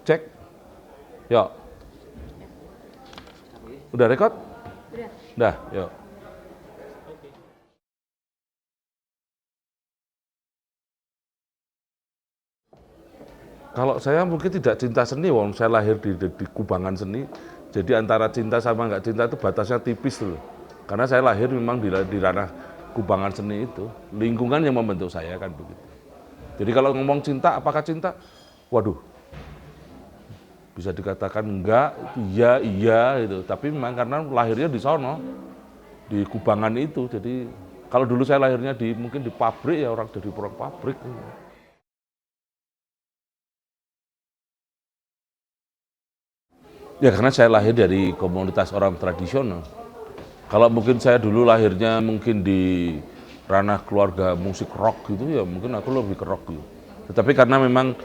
Cek. Yuk. Udah rekod? Udah, yuk. Kalau saya mungkin tidak cinta seni, wong saya lahir di kubangan seni. Jadi antara cinta sama nggak cinta itu batasnya tipis tuh. Karena saya lahir memang di ranah kubangan seni itu. Lingkungan yang membentuk saya kan begitu. Jadi kalau ngomong cinta, apakah cinta? Waduh, bisa dikatakan enggak, iya, iya gitu. Tapi memang karena lahirnya di sono, di kubangan itu. Jadi kalau dulu saya lahirnya mungkin di pabrik ya orang dari orang pabrik. Ya karena saya lahir dari komunitas orang tradisional. Kalau mungkin saya dulu lahirnya mungkin di ranah keluarga musik rock gitu ya mungkin aku lebih ke rock gitu. Tetapi karena memang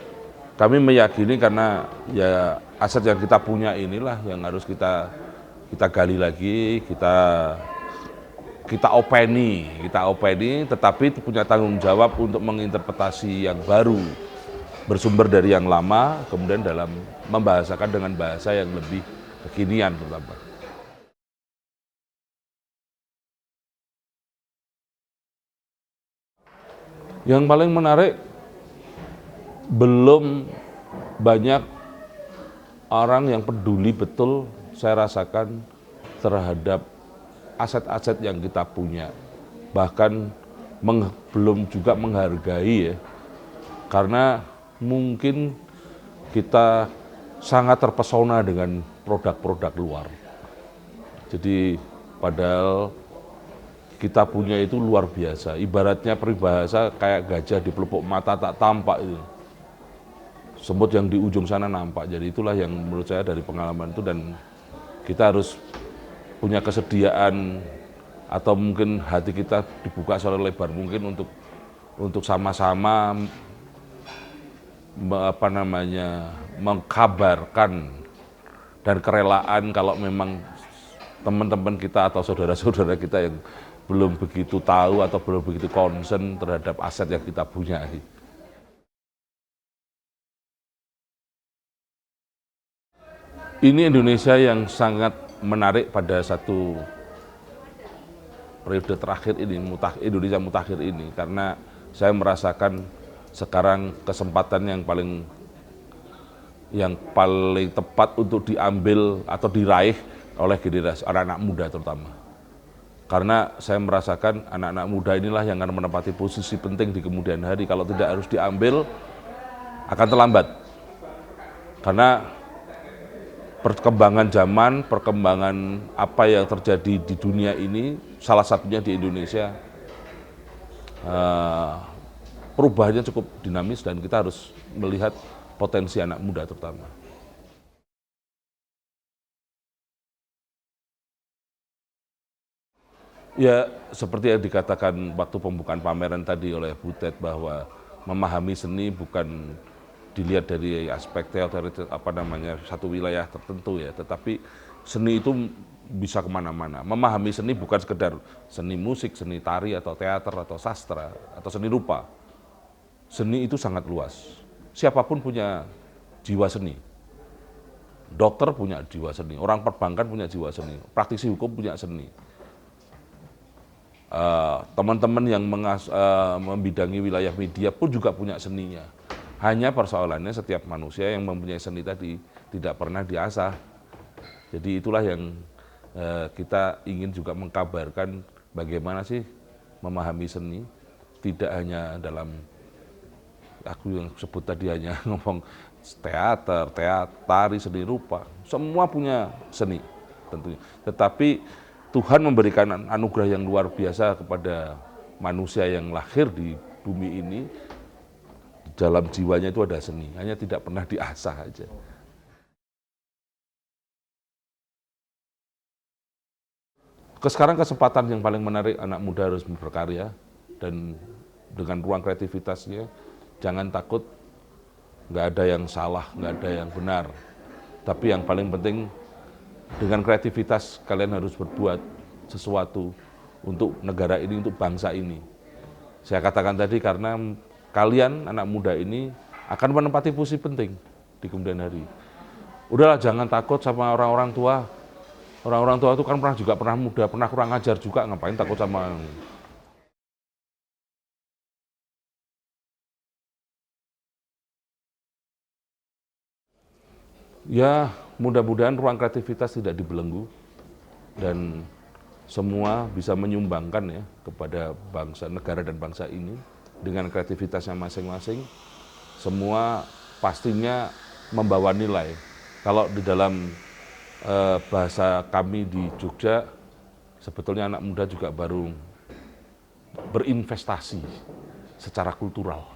kami meyakini karena ya aset yang kita punya inilah yang harus kita gali lagi, kita openi, tetapi punya tanggung jawab untuk menginterpretasi yang baru, bersumber dari yang lama, kemudian dalam membahasakan dengan bahasa yang lebih kekinian terutama. Yang paling menarik, belum banyak orang yang peduli betul saya rasakan terhadap aset-aset yang kita punya. Bahkan belum juga menghargai ya, karena mungkin kita sangat terpesona dengan produk-produk luar. Jadi padahal kita punya itu luar biasa. Ibaratnya peribahasa kayak gajah di pelupuk mata tak tampak itu. Semut yang di ujung sana nampak. Jadi itulah yang menurut saya dari pengalaman itu dan kita harus punya kesediaan atau mungkin hati kita dibuka selebar mungkin untuk sama-sama mengkabarkan dan kerelaan kalau memang teman-teman kita atau saudara-saudara kita yang belum begitu tahu atau belum begitu concern terhadap aset yang kita punya. Ini Indonesia yang sangat menarik pada satu periode terakhir ini, Indonesia mutakhir ini, karena saya merasakan sekarang kesempatan yang paling tepat untuk diambil atau diraih oleh generasi anak-anak muda terutama. Karena saya merasakan anak-anak muda inilah yang akan menempati posisi penting di kemudian hari. Kalau tidak harus diambil, akan terlambat. Karena perkembangan zaman, perkembangan apa yang terjadi di dunia ini, salah satunya di Indonesia, perubahannya cukup dinamis dan kita harus melihat potensi anak muda terutama. Ya, seperti yang dikatakan waktu pembukaan pameran tadi oleh Butet bahwa memahami seni bukan dilihat dari aspek teori satu wilayah tertentu ya, tetapi seni itu bisa kemana-mana. Memahami seni bukan sekedar seni musik, seni tari atau teater atau sastra atau seni rupa. Seni itu sangat luas. Siapapun punya jiwa seni. Dokter punya jiwa seni, orang perbankan punya jiwa seni, praktisi hukum punya seni. Teman-teman yang membidangi wilayah media pun juga punya seninya. Hanya persoalannya setiap manusia yang mempunyai seni tadi tidak pernah diasah. Jadi itulah yang kita ingin juga mengkabarkan bagaimana sih memahami seni. Tidak hanya dalam, aku yang sebut tadi hanya ngomong teater, tari, seni rupa. Semua punya seni tentunya. Tetapi Tuhan memberikan anugerah yang luar biasa kepada manusia yang lahir di bumi ini. Dalam jiwanya itu ada seni, hanya tidak pernah diasah aja. Sekarang kesempatan yang paling menarik anak muda harus berkarya dan dengan ruang kreativitasnya, jangan takut, nggak ada yang salah, nggak ada yang benar. Tapi yang paling penting dengan kreativitas kalian harus berbuat sesuatu untuk negara ini, untuk bangsa ini. Saya katakan tadi karena kalian anak muda ini akan menempati posisi penting. di kemudian hari. Udahlah, jangan takut sama orang-orang tua. Orang-orang tua itu kan pernah muda, pernah kurang ajar juga, ngapain takut sama. Ya, mudah-mudahan ruang kreativitas tidak dibelenggu dan semua bisa menyumbangkan ya kepada bangsa, negara dan bangsa ini dengan kreativitasnya masing-masing. Semua pastinya membawa nilai. Kalau di dalam bahasa kami di Jogja, sebetulnya anak muda juga baru berinvestasi secara kultural.